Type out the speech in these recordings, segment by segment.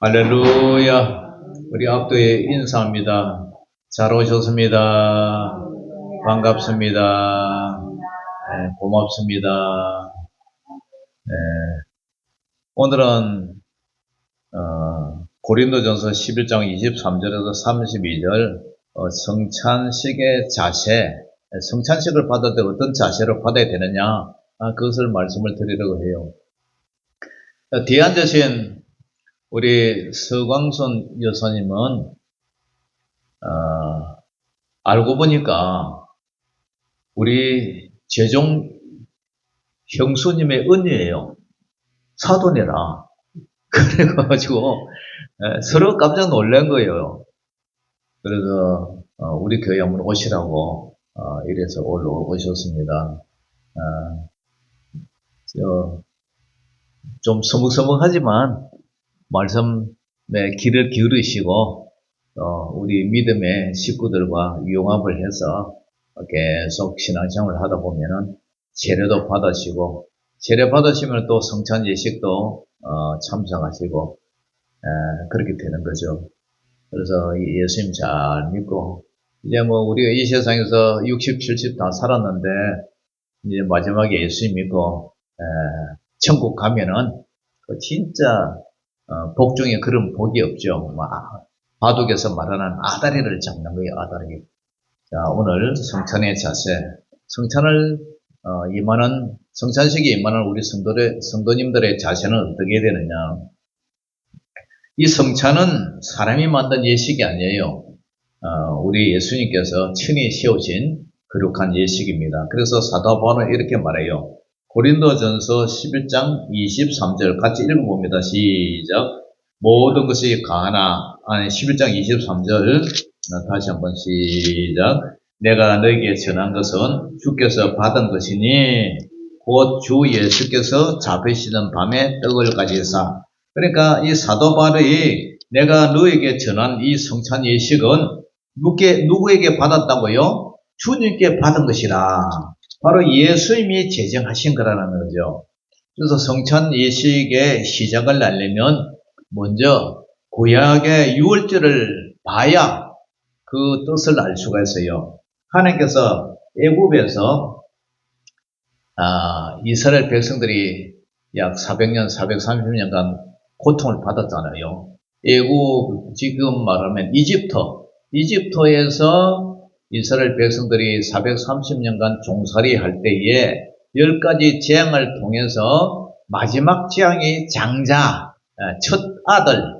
할렐루야. 우리 압도에 인사합니다. 잘 오셨습니다. 반갑습니다. 고맙습니다. 오늘은 고린도전서 11장 23절에서 32절 성찬식의 자세, 성찬식을 받을 때 어떤 자세로 받아야 되느냐, 그것을 말씀을 드리려고 해요. 뒤에 앉으신 우리 서광순 여사님은 알고 보니까 우리 재종 형수님의 은혜예요. 사돈이라. 그래가지고 서로 깜짝 놀란 거예요. 그래서 우리 교회 한번 오시라고 이래서 오셨습니다. 좀 서먹서먹하지만 말씀에 귀를 기울이시고 우리 믿음의 식구들과 융합을 해서 계속 신앙생활을 하다 보면은 세례도 받으시고, 세례 받으시면 또 성찬 예식도 참석하시고 그렇게 되는 거죠. 그래서 예수님 잘 믿고, 이제 뭐 우리가 이 세상에서 60, 70 다 살았는데 이제 마지막에 예수님 믿고 천국 가면은 진짜 복 중에 그런 복이 없죠. 바둑에서 말하는 아다리를 잡는 거예요. 아다리. 자, 오늘 성찬의 자세, 성찬을 성찬식에 임하는 우리 성도님들의 자세는 어떻게 되느냐? 이 성찬은 사람이 만든 예식이 아니에요. 우리 예수님께서 친히 세우신 거룩한 예식입니다. 그래서 사도 바울은 이렇게 말해요. 고린도전서 11장 23절 같이 읽어봅니다. 시작. 모든 것이 가나, 11장 23절 다시 한번 시작. 내가 너에게 전한 것은 주께서 받은 것이니 곧 주 예수께서 잡으시던 밤에 떡을 가지사. 그러니까 이 사도 바울이 내가 너에게 전한 이 성찬 예식은 누구에게 받았다고요? 주님께 받은 것이라. 바로 예수님이 제정하신 거라는 거죠. 그래서 성찬 예식의 시작을 알려면 먼저 구약의 유월절을 봐야 그 뜻을 알 수가 있어요. 하나님께서 애굽에서 이스라엘 백성들이 약 400년, 430년간 고통을 받았잖아요. 애굽, 지금 말하면 이집트에서 이스라엘 백성들이 430년간 종살이 할 때에 10가지 재앙을 통해서 마지막 재앙이 장자, 첫 아들,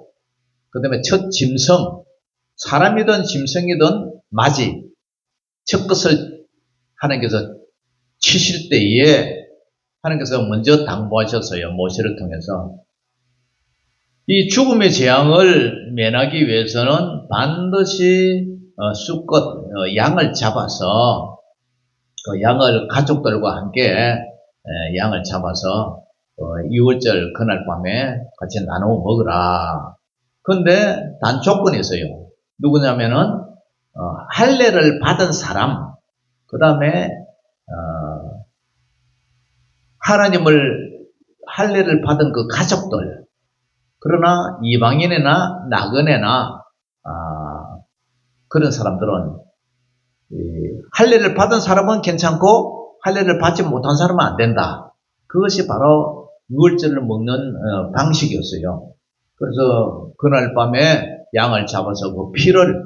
그 다음에 첫 짐승, 사람이든 짐승이든 맞이, 첫 것을 하나님께서 치실 때에 하나님께서 먼저 당부하셨어요. 모세를 통해서. 이 죽음의 재앙을 면하기 위해서는 반드시 수컷 양을 잡아서 그 양을 가족들과 함께 양을 잡아서 유월절 그날 밤에 같이 나누어 먹으라. 근데 단 조건이 있어요. 누구냐면은 할례를 받은 사람, 그 다음에 하나님을 할례를 받은 그 가족들. 그러나 이방인이나 나그네나 그런 사람들은 할례를 받은 사람은 괜찮고 할례를 받지 못한 사람은 안 된다. 그것이 바로 유월절을 먹는 방식이었어요. 그래서 그날 밤에 양을 잡아서 그 피를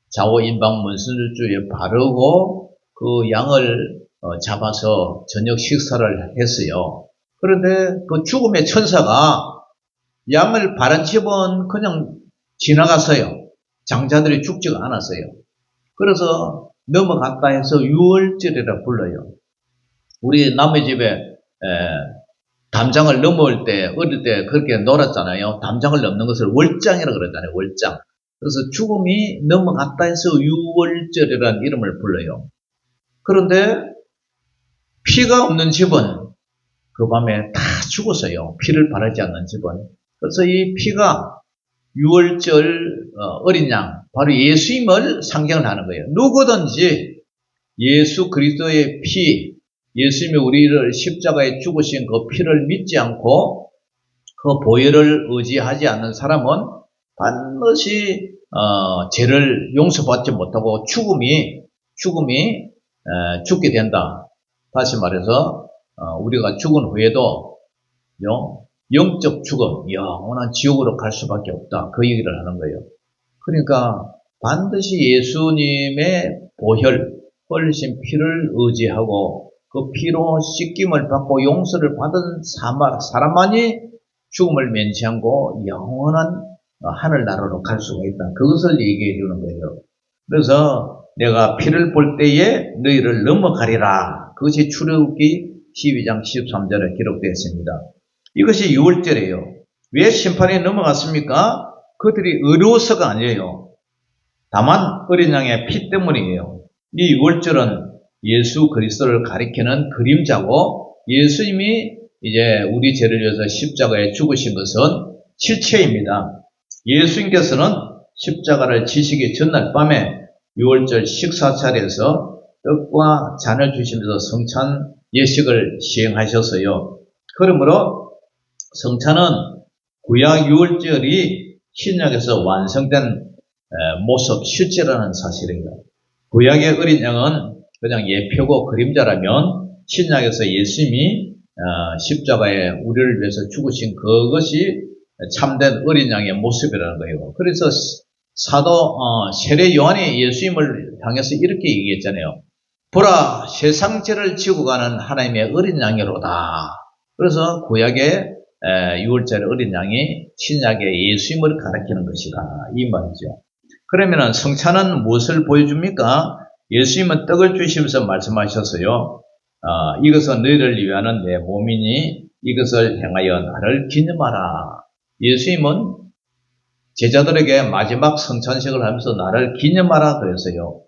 좌우 임방 문술주에 바르고 그 양을 잡아서 저녁 식사를 했어요. 그런데 그 죽음의 천사가 양을 바른 집은 그냥 지나갔어요. 장자들이 죽지가 않았어요. 그래서 넘어갔다 해서 유월절이라 불러요. 우리 남의 집에 담장을 넘어올 때 어릴 때 그렇게 놀았잖아요. 담장을 넘는 것을 월장이라고 그랬잖아요. 월장. 그래서 죽음이 넘어갔다 해서 유월절이라는 이름을 불러요. 그런데 피가 없는 집은 그 밤에 다 죽었어요. 피를 바르지 않는 집은. 그래서 이 피가 유월절 어린 양, 바로 예수님을 상징을 하는 거예요. 누구든지 예수 그리스도의 피, 예수님이 우리를 십자가에 죽으신 그 피를 믿지 않고 그 그 보혈을 의지하지 않는 사람은 반드시 죄를 용서받지 못하고 죽게 된다. 다시 말해서 우리가 죽은 후에도 영적 죽음, 영원한 지옥으로 갈 수밖에 없다. 그 얘기를 하는 거예요. 그러니까 반드시 예수님의 보혈, 흘리신 피를 의지하고 그 피로 씻김을 받고 용서를 받은 사람만이 죽음을 면치하고 영원한 하늘나라로 갈 수가 있다. 그것을 얘기해 주는 거예요. 그래서 내가 피를 볼 때에 너희를 넘어가리라. 그것이 출애굽기 12장 13절에 기록되어 있습니다. 이것이 6월절이에요. 왜 심판이 넘어갔습니까? 그들이 의로워서가 아니에요. 다만 어린 양의 피 때문이에요. 이 6월절은 예수 그리스도를 가리키는 그림자고 예수님이 이제 우리 죄를 위해서 십자가에 죽으신 것은 실체입니다. 예수님께서는 십자가를 지시기 전날 밤에 6월절 식사 자리에서 떡과 잔을 주시면서 성찬 예식을 시행하셨어요. 그러므로 성찬은 구약 6월절이 신약에서 완성된 모습, 실제라는 사실이에요. 구약의 어린 양은 그냥 예표고 그림자라면 신약에서 예수님이 십자가에 우리를 위해서 죽으신 그것이 참된 어린 양의 모습이라는 거예요. 그래서 사도 세례 요한이 예수님을 향해서 이렇게 얘기했잖아요. 보라, 세상 죄를 지고 가는 하나님의 어린 양이로다. 그래서 구약의 6월절 어린 양이 신약의 예수님을 가리키는 것이다. 이 말이죠. 그러면 성찬은 무엇을 보여줍니까? 예수님은 떡을 주시면서 말씀하셨어요. 이것은 너희를 위하는 내 몸이니 이것을 행하여 나를 기념하라. 예수님은 제자들에게 마지막 성찬식을 하면서 나를 기념하라 그랬어요.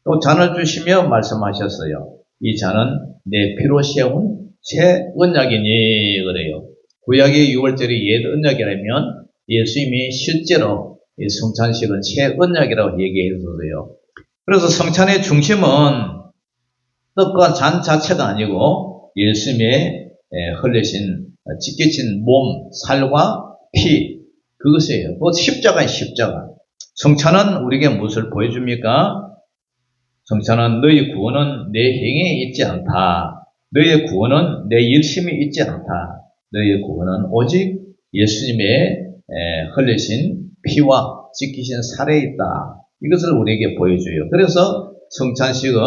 또 잔을 주시며 말씀하셨어요. 이 잔은 내 피로 세운 새 언약이니 그래요. 구약의 6월절이 옛 언약이라면 예수님이 실제로 이 성찬식은 새 언약이라고 얘기했었어요. 그래서 성찬의 중심은 떡과 잔 자체가 아니고 예수님의 흘리신 찢기신 몸, 살과 피, 그것이에요. 그 십자가의 십자가. 성찬은 우리에게 무엇을 보여줍니까? 성찬은 너희 구원은 내 행위에 있지 않다. 너희의 구원은 내 열심이 있지 않다. 너희의 구원은 오직 예수님의 흘리신 피와 찢기신 살에 있다. 이것을 우리에게 보여줘요. 그래서 성찬식은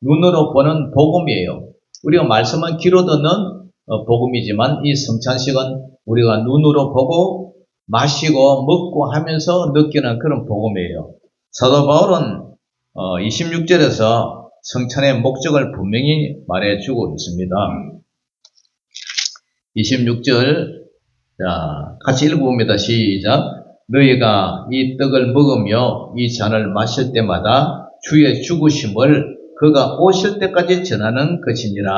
눈으로 보는 복음이에요. 우리가 말씀은 귀로 듣는 복음이지만 이 성찬식은 우리가 눈으로 보고 마시고 먹고 하면서 느끼는 그런 복음이에요. 사도 바울은 26절에서 성찬의 목적을 분명히 말해주고 있습니다. 26절, 자, 같이 읽어봅니다. 시작. 너희가 이 떡을 먹으며 이 잔을 마실 때마다 주의 죽으심을 그가 오실 때까지 전하는 것이니라.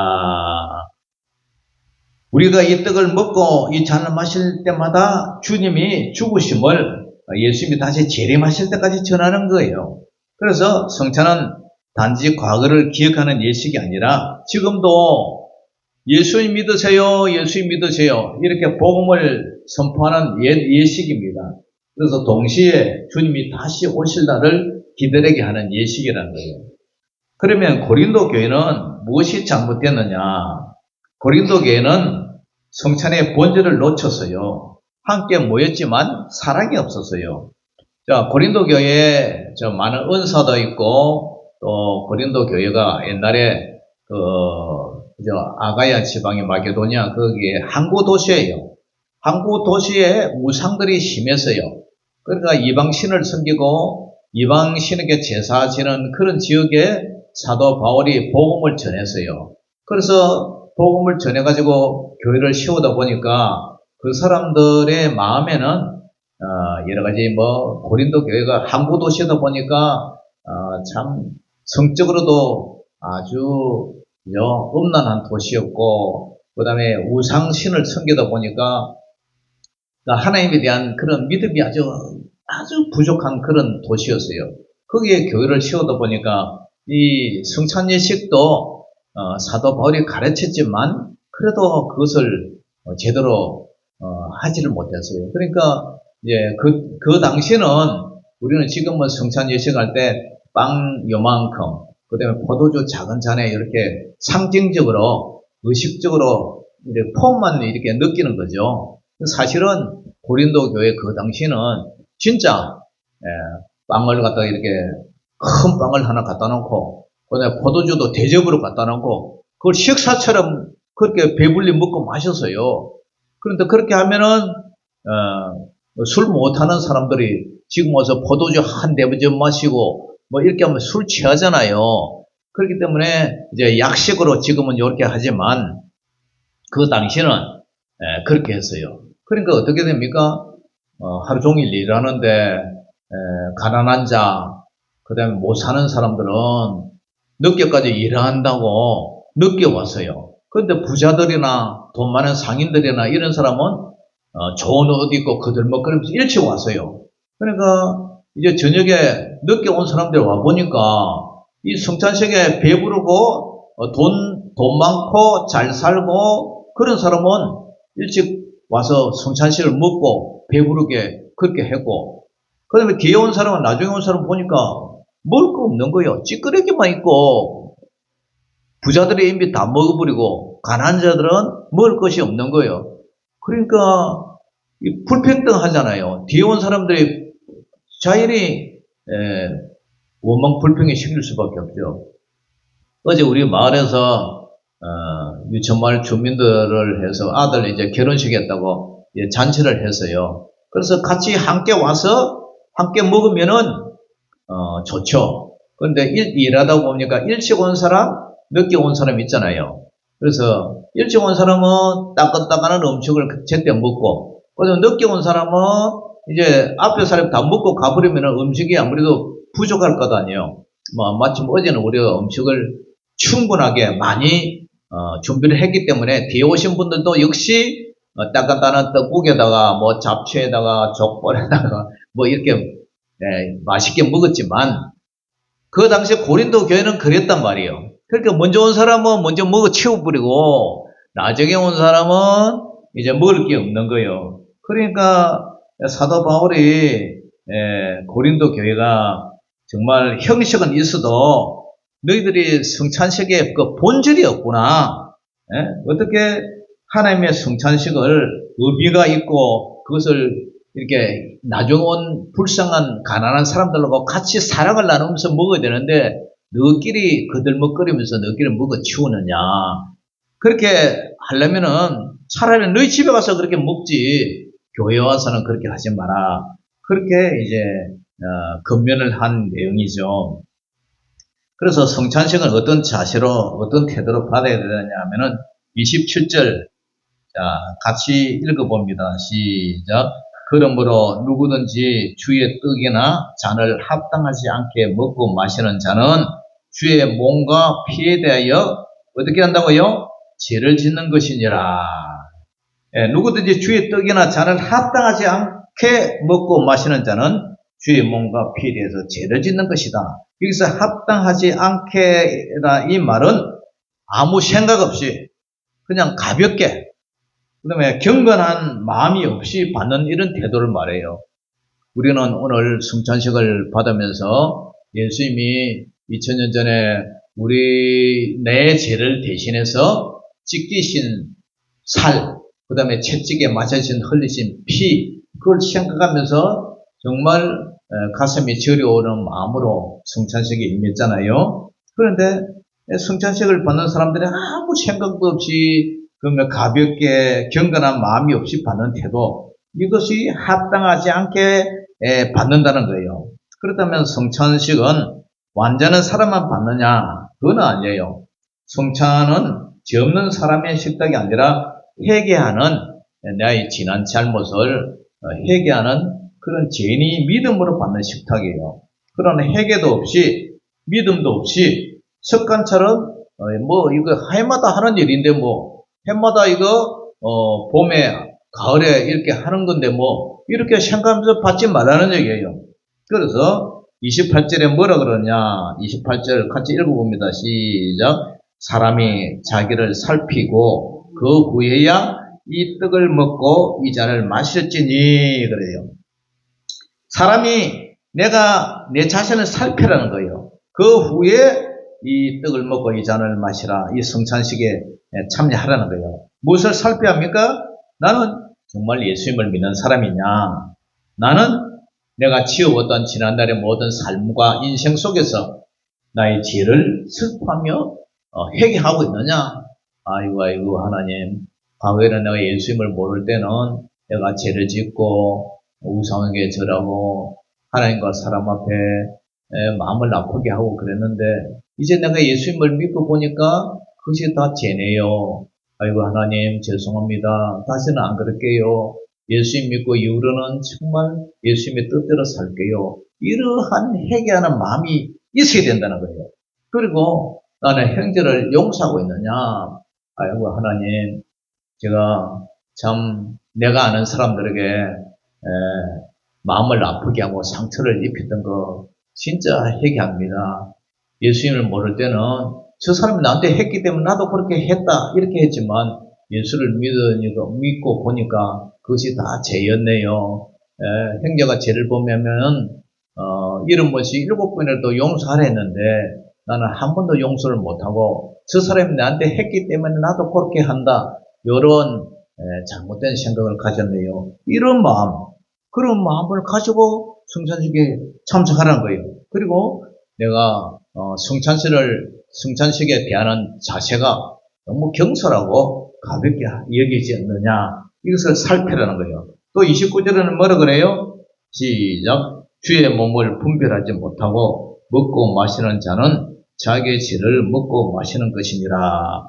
우리가 이 떡을 먹고 이 잔을 마실 때마다 주님이 죽으심을 예수님이 다시 재림하실 때까지 전하는 거예요. 그래서 성찬은 단지 과거를 기억하는 예식이 아니라 지금도 예수님 믿으세요, 예수님 믿으세요 이렇게 복음을 선포하는 예식입니다. 그래서 동시에 주님이 다시 오실 날을 기다리게 하는 예식이라는 거예요. 그러면 고린도 교회는 무엇이 잘못됐느냐? 고린도 교회는 성찬의 본질을 놓쳤어요. 함께 모였지만 사랑이 없었어요. 자, 고린도 교회에 많은 은사도 있고 또 고린도 교회가 옛날에 아가야 지방의 마게도냐 거기에 항구 도시예요. 항구 도시에 우상들이 심했어요. 그러니까 이방신을 섬기고 이방신에게 제사 지는 그런 지역에 사도 바울이 복음을 전했어요. 그래서 복음을 전해가지고 교회를 세우다 보니까 그 사람들의 마음에는 여러 가지 고린도 교회가 항구 도시다 보니까 참 성적으로도 아주 음란한 도시였고 그 다음에 우상신을 섬기다 보니까 하나님에 대한 그런 믿음이 아주 부족한 그런 도시였어요. 거기에 교회를 세우다 보니까 이 성찬 예식도 사도 바울이 가르쳤지만 그래도 그것을 제대로 하지를 못했어요. 그러니까 이제 그 당시는 우리는 지금은 성찬 예식할 때 빵 요만큼, 그 다음에 포도주 작은 잔에 이렇게 상징적으로, 의식적으로 이제 폼만 이렇게 느끼는 거죠. 사실은 고린도 교회 그 당시는 진짜 빵을 갖다가 이렇게 큰 빵을 하나 갖다 놓고, 그 다음에 포도주도 대접으로 갖다 놓고, 그걸 식사처럼 그렇게 배불리 먹고 마셨어요. 그런데 그렇게 하면은 술 못하는 사람들이 지금 와서 포도주 한 대접만 마시고 뭐 이렇게 하면 술 취하잖아요. 그렇기 때문에 이제 약식으로 지금은 이렇게 하지만 그 당시는 그렇게 했어요. 그러니까 어떻게 됩니까? 하루 종일 일하는데 가난한 자, 그 다음에 못 사는 사람들은 늦게까지 일한다고 늦게 왔어요. 그런데 부자들이나 돈 많은 상인들이나 이런 사람은 좋은 옷 입고 거들먹거리면서 일찍 왔어요. 그러니까 이제 저녁에 늦게 온 사람들 와보니까 이 성찬식에 배부르고 돈 많고 잘 살고 그런 사람은 일찍 와서 성찬식을 먹고 배부르게 그렇게 했고, 그 다음에 뒤에 온 사람은 나중에 온 사람 보니까 먹을 거 없는 거예요. 찌끄레기만 있고 부자들이 이미 다 먹어버리고 가난한 자들은 먹을 것이 없는 거예요. 그러니까 불평등하잖아요. 뒤에 온 사람들이 자연히 원망 불평이 생길 수밖에 없죠. 어제 우리 마을에서 유천마을 주민들을 해서 아들 이제 결혼식 했다고 잔치를 했어요. 그래서 같이 함께 와서 함께 먹으면은 좋죠. 그런데 일하다 보니까 일찍 온 사람, 늦게 온 사람 있잖아요. 그래서 일찍 온 사람은 따끈따끈한 음식을 제때 먹고, 그다음에 늦게 온 사람은 이제 앞에 사람 다 먹고 가버리면 음식이 아무래도 부족할 것 아니에요. 마침 어제는 우리가 음식을 충분하게 많이 준비를 했기 때문에 뒤에 오신 분들도 역시 따끈따끈한 떡국에다가 뭐 잡채에다가 족발에다가 뭐 이렇게 맛있게 먹었지만, 그 당시에 고린도 교회는 그랬단 말이에요. 그러니까 먼저 온 사람은 먼저 먹어 치워버리고 나중에 온 사람은 이제 먹을 게 없는 거예요. 그러니까 사도 바울이 고린도 교회가 정말 형식은 있어도 너희들이 성찬식에 그 본질이 없구나. 어떻게 하나님의 성찬식을 의미가 있고 그것을 이렇게 나중 온 불쌍한 가난한 사람들하고 같이 사랑을 나누면서 먹어야 되는데 너희끼리 거들먹거리면서 너희끼리 먹어 치우느냐. 그렇게 하려면은 차라리 너희 집에 가서 그렇게 먹지 교회 와서는 그렇게 하지 마라. 그렇게 이제 권면을 한 내용이죠. 그래서 성찬식은 어떤 자세로 어떤 태도로 받아야 되느냐 하면은 27절 자 같이 읽어봅니다. 시작. 그러므로 누구든지 주의 떡이나 잔을 합당하지 않게 먹고 마시는 자는 주의 몸과 피에 대하여 어떻게 한다고요? 죄를 짓는 것이니라. 누구든지 주의 떡이나 잔을 합당하지 않게 먹고 마시는 자는 주의 몸과 피에 대해서 죄를 짓는 것이다. 여기서 합당하지 않게라 이 말은 아무 생각 없이 그냥 가볍게, 그 다음에 경건한 마음이 없이 받는 이런 태도를 말해요. 우리는 오늘 성찬식을 받으면서 예수님이 2000년 전에 내 죄를 대신해서 찢기신 살, 그 다음에 채찍에 맞아진 흘리신 피, 그걸 생각하면서 정말 가슴이 저려오는 마음으로 성찬식에 임했잖아요. 그런데 성찬식을 받는 사람들이 아무 생각도 없이 그러면 가볍게 경건한 마음이 없이 받는 태도, 이것이 합당하지 않게 받는다는 거예요. 그렇다면 성찬식은 완전한 사람만 받느냐? 그건 아니에요. 성찬은 죄 없는 사람의 식탁이 아니라 회개하는, 나의 지난 잘못을 회개하는 그런 죄인이 믿음으로 받는 식탁이에요. 그런 회개도 없이 믿음도 없이 습관처럼 이거 해마다 하는 일인데 해마다 이거 봄에 가을에 이렇게 하는 건데 이렇게 생각하면서 받지 말라는 얘기예요. 그래서 28절에 뭐라 그러냐? 28절 같이 읽어봅니다. 시작. 사람이 자기를 살피고 그 후에야 이 떡을 먹고 이 잔을 마셨지니 그래요. 사람이 내가 내 자신을 살피라는 거예요. 그 후에 이 떡을 먹고 이 잔을 마시라. 이 성찬식에 참여하라는 거예요. 무엇을 살펴야 합니까? 나는 정말 예수님을 믿는 사람이냐? 나는 내가 지어왔던 지난날의 모든 삶과 인생 속에서 나의 죄를 슬퍼하며 회개하고 있느냐? 아이고 하나님, 과거에는 내가 예수님을 모를 때는 내가 죄를 짓고 우상에게 절하고 하나님과 사람 앞에 마음을 아프게 하고 그랬는데 이제 내가 예수님을 믿고 보니까 그것이 다 죄네요. 아이고 하나님 죄송합니다. 다시는 안 그럴게요. 예수님 믿고 이후로는 정말 예수님의 뜻대로 살게요. 이러한 회개하는 마음이 있어야 된다는 거예요. 그리고 나는 형제를 용서하고 있느냐? 아이고 하나님, 제가 참 내가 아는 사람들에게 마음을 아프게 하고 상처를 입혔던 거 진짜 회개합니다. 예수님을 모를 때는 저 사람이 나한테 했기 때문에 나도 그렇게 했다 이렇게 했지만 예수를 믿고 보니까 그것이 다 죄였네요. 형제가 죄를 보면은 이런 것이 7번이라도 용서하라 했는데 나는 한 번도 용서를 못하고 저 사람이 나한테 했기 때문에 나도 그렇게 한다. 이런 잘못된 생각을 가졌네요. 이런 마음, 그런 마음을 가지고 성찬식에 참석하라는 거예요. 그리고 내가 성찬식에 대하는 자세가 너무 경솔하고 가볍게 여기지 않느냐, 이것을 살피라는 거예요. 또 29절에는 뭐라 그래요? 시작. 주의 몸을 분별하지 못하고 먹고 마시는 자는 자기의 죄를 먹고 마시는 것이니라.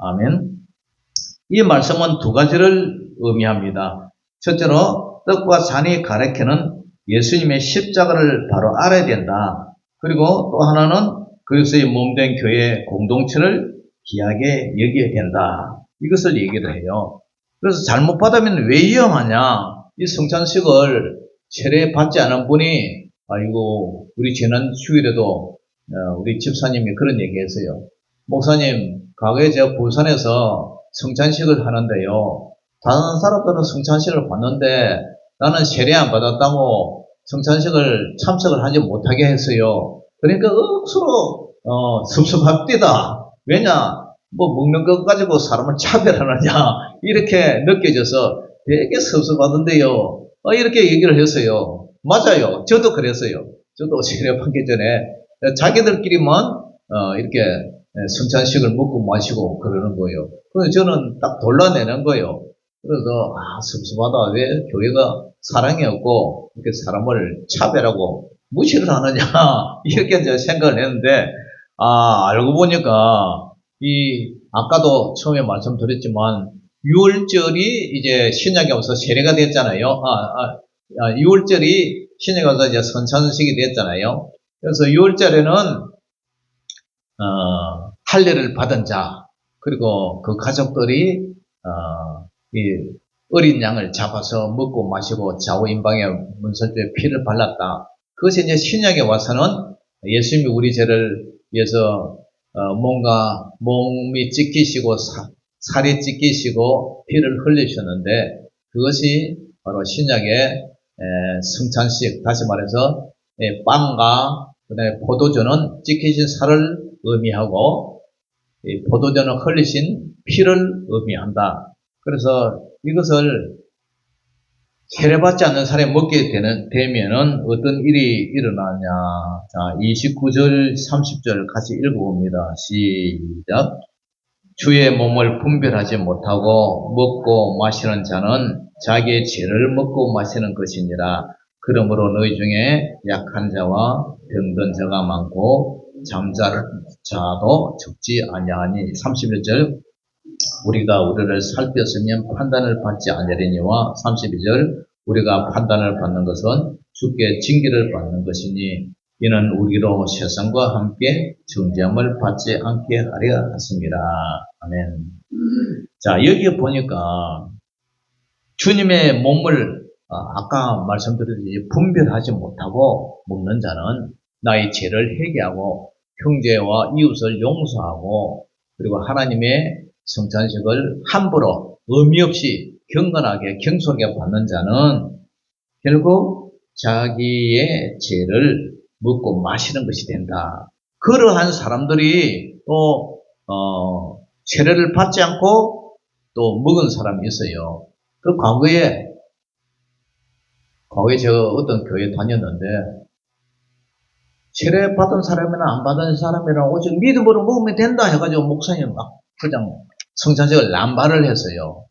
아멘. 이 말씀은 두 가지를 의미합니다. 첫째로 떡과 잔이 가리키는 예수님의 십자가를 바로 알아야 된다. 그리고 또 하나는 그리스도의 몸된 교회 공동체를 귀하게 여겨야 된다. 이것을 얘기를 해요. 그래서 잘못 받으면 왜 위험하냐? 이 성찬식을 세례받지 않은 분이 아이고 우리 지난 주일에도 우리 집사님이 그런 얘기했어요. 목사님, 과거에 제가 부산에서 성찬식을 하는데요. 다른 사람들은 성찬식을 받는데 나는 세례 안 받았다고 성찬식을 참석을 하지 못하게 했어요. 그러니까 억수로 섭섭합디다. 왜냐? 뭐 먹는 것 가지고 사람을 차별하느냐 이렇게 느껴져서 되게 섭섭하던데요. 이렇게 얘기를 했어요. 맞아요. 저도 그랬어요. 저도 세례 받기 전에 자기들끼리만 이렇게 성찬식을 먹고 마시고 그러는 거예요. 그래서 저는 딱 돌려내는 거예요. 그래서 섭섭하다. 왜 교회가 사랑이 없고 이렇게 사람을 차별하고 무시를 하느냐 이렇게 이제 생각을 했는데 알고 보니까 아까도 처음에 말씀드렸지만 6월절이 이제 신약에 와서 세례가 됐잖아요. 6월절이 신약에 와서 이제 성찬식이 됐잖아요. 그래서 6월절에는 할례를 받은 자, 그리고 그 가족들이 이 어린 양을 잡아서 먹고 마시고 좌우인방에 문설주에 피를 발랐다. 그것이 이제 신약에 와서는 예수님이 우리 죄를 위해서 뭔가 몸이 찢기시고 살이 찢기시고 피를 흘리셨는데 그것이 바로 신약의 성찬식, 다시 말해서 빵과 그다음에 포도주는 찢기신 살을 의미하고 포도주는 흘리신 피를 의미한다. 그래서 이것을 세례받지 않는 사람이 먹게 되면은 어떤 일이 일어나냐. 자, 29절, 30절 같이 읽어봅니다. 시작. 주의 몸을 분별하지 못하고 먹고 마시는 자는 자기의 죄를 먹고 마시는 것이니라. 그러므로 너희 중에 약한 자와 병든 자가 많고 잠잘 자도 적지 아니하니. 31절. 우리가 우리를 살폈으면 판단을 받지 아니하리니와. 32절. 우리가 판단을 받는 것은 주께 징계를 받는 것이니 이는 우리로 세상과 함께 정죄함을 받지 않게 하려 하십니다. 아멘. 자, 여기 보니까 주님의 몸을 아까 말씀드렸듯이 분별하지 못하고 먹는 자는 나의 죄를 회개하고 형제와 이웃을 용서하고 그리고 하나님의 성찬식을 함부로 의미 없이 경건하게 경솔하게 받는 자는 결국 자기의 죄를 먹고 마시는 것이 된다. 그러한 사람들이 또 세례를 받지 않고 또 먹은 사람이 있어요. 그 과거에 제가 어떤 교회 다녔는데 세례 받은 사람이나 안 받은 사람이나 오직 믿음으로 먹으면 된다 해가지고 목사님 막 그냥 성찬식을 남발을 했어요.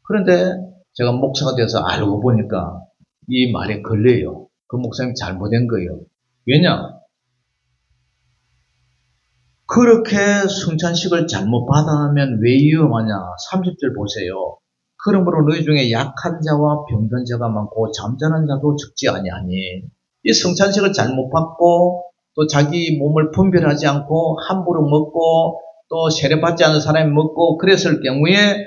그런데 제가 목사가 돼서 알고 보니까 이 말에 걸려요. 그 목사님이 잘못된 거예요. 왜냐? 그렇게 성찬식을 잘못 받아하면 왜 위험하냐? 30절 보세요. 그러므로 너희 중에 약한 자와 병든 자가 많고 잠자는 자도 적지 아니하니 이 성찬식을 잘못 받고 또 자기 몸을 분별하지 않고 함부로 먹고 또 세례받지 않은 사람이 먹고 그랬을 경우에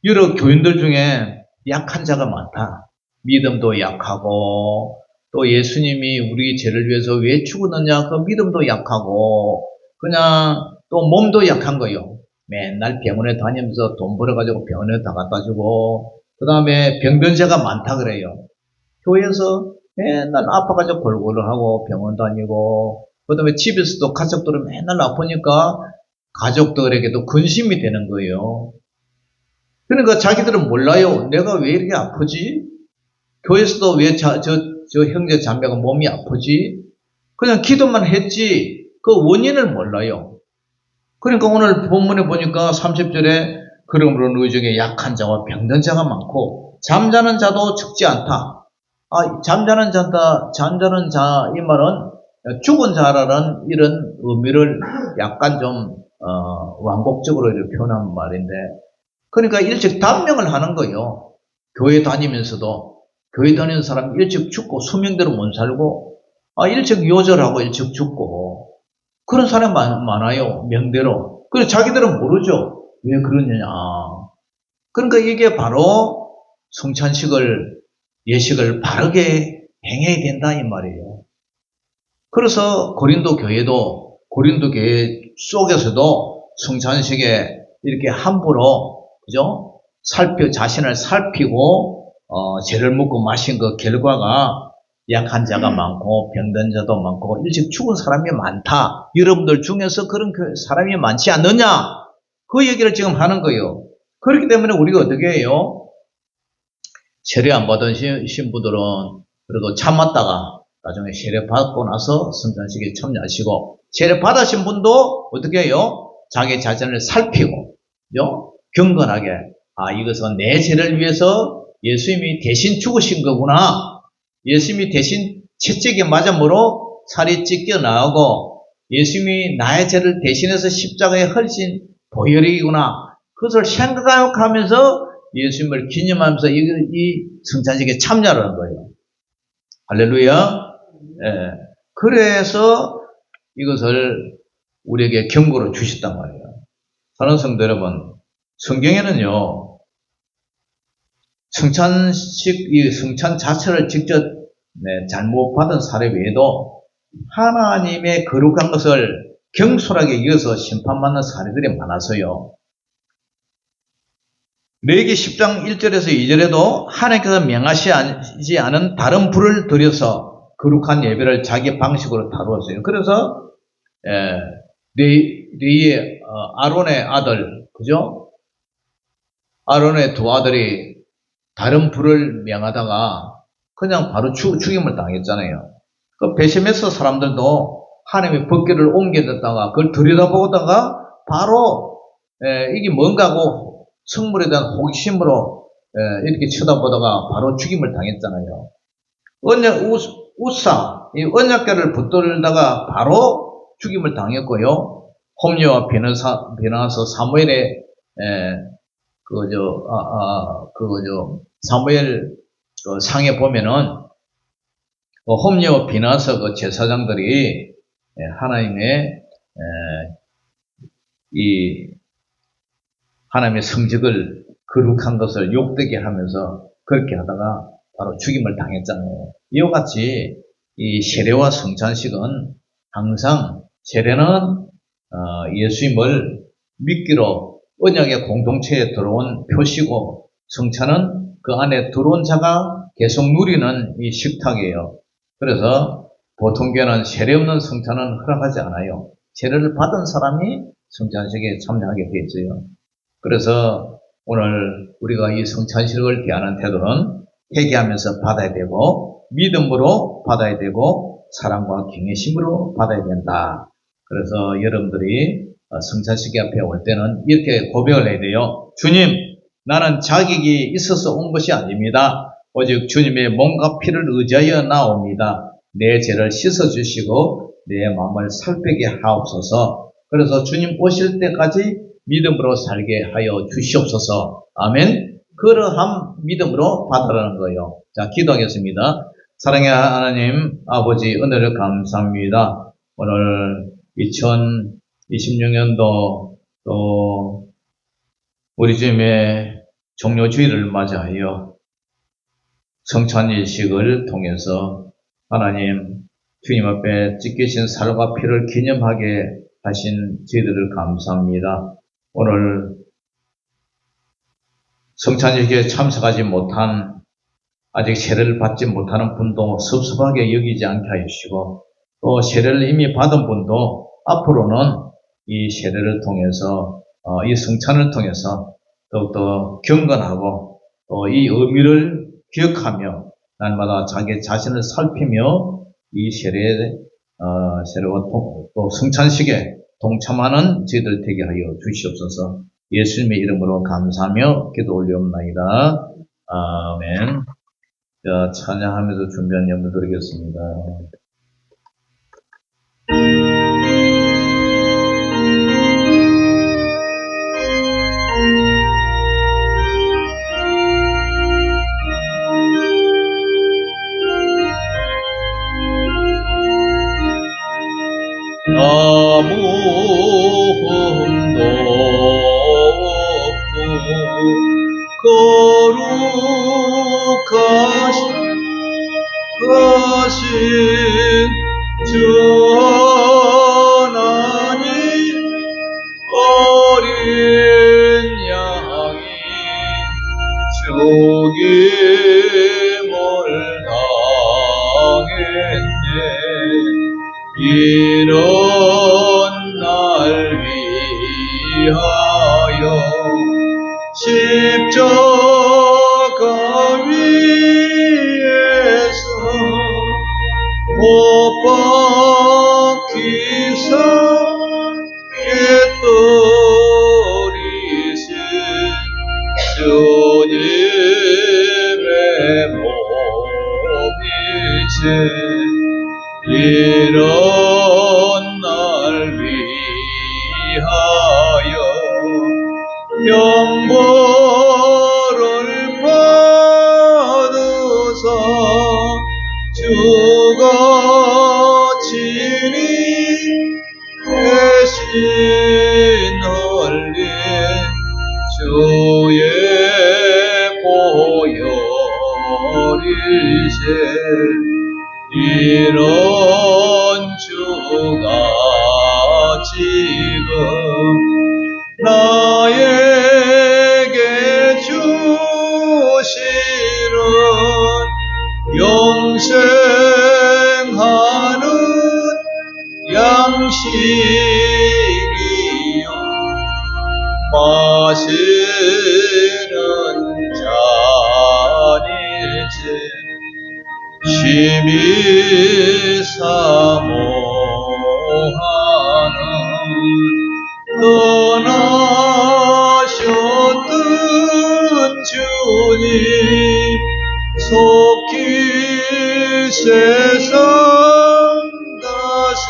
여러 교인들 중에 약한 자가 많다. 믿음도 약하고 또 예수님이 우리 죄를 위해서 왜 죽었느냐 그 믿음도 약하고 그냥 또 몸도 약한 거요. 맨날 병원에 다니면서 돈 벌어가지고 병원에 다 갖다 주고 그 다음에 병변자가 많다 그래요. 교회에서 맨날 아파가지고 골골을 하고 병원 다니고 그 다음에 집에서도 가족들은 맨날 아프니까 가족들에게도 근심이 되는 거예요. 그러니까 자기들은 몰라요. 내가 왜 이렇게 아프지? 교회에서도 왜 저 형제 자매가 몸이 아프지? 그냥 기도만 했지 그 원인을 몰라요. 그러니까 오늘 본문에 보니까 30절에 그러므로 너희 중에 약한 자와 병든 자가 많고 잠자는 자도 적지 않다. 잠자는 자 이 말은 죽은 자라는 이런 의미를 약간 좀 완곡적으로 이렇게 표현한 말인데 그러니까 일찍 단명을 하는 거예요. 교회 다니면서도 교회 다니는 사람 일찍 죽고 수명대로 못 살고 일찍 요절하고 일찍 죽고 그런 사람이 많아요. 명대로. 그래서 자기들은 모르죠. 왜 그러느냐. 그러니까 이게 바로 성찬식을 예식을 바르게 행해야 된다 이 말이에요. 그래서 고린도 교회 속에서도 성찬식에 이렇게 함부로 그죠? 자신을 살피고 죄를 묻고 마신 그 결과가 약한 자가 많고 병든 자도 많고 일찍 죽은 사람이 많다. 여러분들 중에서 그런 사람이 많지 않느냐? 그 얘기를 지금 하는 거예요. 그렇기 때문에 우리가 어떻게 해요? 세례 안 받은 신부들은 그래도 참았다가 나중에 세례 받고 나서 성찬식에 참여하시고 세례 받으신 분도 어떻게 해요? 자기 자신을 살피고 그죠? 경건하게 이것은 내 죄를 위해서 예수님이 대신 죽으신 거구나. 예수님이 대신 채찍에 맞음으로 살이 찢겨 나오고 예수님이 나의 죄를 대신해서 십자가에 흘리신 보혈이구나. 그것을 생각하면서 예수님을 기념하면서 이 성찬식에 참여하는 거예요. 할렐루야. 예. 그래서 이것을 우리에게 경고로 주셨단 말이에요. 사랑하는 성도 여러분, 성경에는요, 이 성찬 자체를 직접 잘못 받은 사례 외에도 하나님의 거룩한 것을 경솔하게 이어서 심판받는 사례들이 많아서요. 레위기 10장 1절에서 2절에도 하나님께서 명하시지 않은 다른 불을 들여서 거룩한 예배를 자기 방식으로 다루었어요. 그래서 레위의 아론의 아들, 그죠? 아론의 두 아들이 다른 불을 명하다가 그냥 바로 죽임을 당했잖아요. 그 베시메스 사람들도 하나님의 법궤를 옮겨졌다가 그걸 들여다보다가 바로 이게 뭔가 하고 성물에 대한 호기심으로 이렇게 쳐다보다가 바로 죽임을 당했잖아요. 이 언약궤를 붙들다가 바로 죽임을 당했고요. 홈리와 비나서 사무엘의 사무엘 상에 보면은 홈리와 비나서 그 제사장들이 하나님의 하나님의 성직을 거룩한 것을 욕되게 하면서 그렇게 하다가 바로 죽임을 당했잖아요. 이와 같이 이 세례와 성찬식은 항상 세례는 예수님을 믿기로 언약의 공동체에 들어온 표시고 성찬은 그 안에 들어온 자가 계속 누리는 이 식탁이에요. 그래서 보통 교회는 세례 없는 성찬은 허락하지 않아요. 세례를 받은 사람이 성찬식에 참여하게 되어 있어요. 그래서 오늘 우리가 이 성찬식을 대하는 태도는 회개하면서 받아야 되고 믿음으로 받아야 되고 사랑과 경외심으로 받아야 된다. 그래서 여러분들이 성찬식 앞에 올 때는 이렇게 고백을 해야 돼요. 주님, 나는 자격이 있어서 온 것이 아닙니다. 오직 주님의 몸과 피를 의지하여 나옵니다. 내 죄를 씻어주시고 내 마음을 살빼게 하옵소서. 그래서 주님 오실 때까지 믿음으로 살게 하여 주시옵소서. 아멘. 그러한 믿음으로 받으라는 거예요. 자, 기도하겠습니다. 사랑의 하나님 아버지, 은혜를 감사합니다. 오늘 2026년도 또 우리 주님의 종료주일을 맞이하여 성찬일식을 통해서 하나님 주님 앞에 찢기신 살과 피를 기념하게 하신 저희들을 감사합니다. 오늘 성찬일식에 참석하지 못한, 아직 세례를 받지 못하는 분도 섭섭하게 여기지 않게 하시고, 또 세례를 이미 받은 분도 앞으로는 이 세례를 통해서 이 성찬을 통해서 더욱더 경건하고 또 이 의미를 기억하며 날마다 자기 자신을 살피며 이 세례와 또 성찬식에 동참하는 저희들 되게 하여 주시옵소서. 예수님의 이름으로 감사하며 기도 올리옵나이다. 아멘. 자, 찬양하면서 준비한 예물 드리겠습니다. 아무흠도 없고 거룩하신 주 하나님, 어린 양이 죽임을 당했네. 이런 날 위하여 십자가 위에서 못 박히사 깨뜨리신 주님의 몸이신 이런 날 위하여 형벌을 받으사 주가 친히 대신 흘린 주의 보혈이신 이런 주가 지금 나에게 주시는 영생하는 양식이요 마시는 잔이지 심히 사모하는 떠나셨던 주님 속히 세상 다시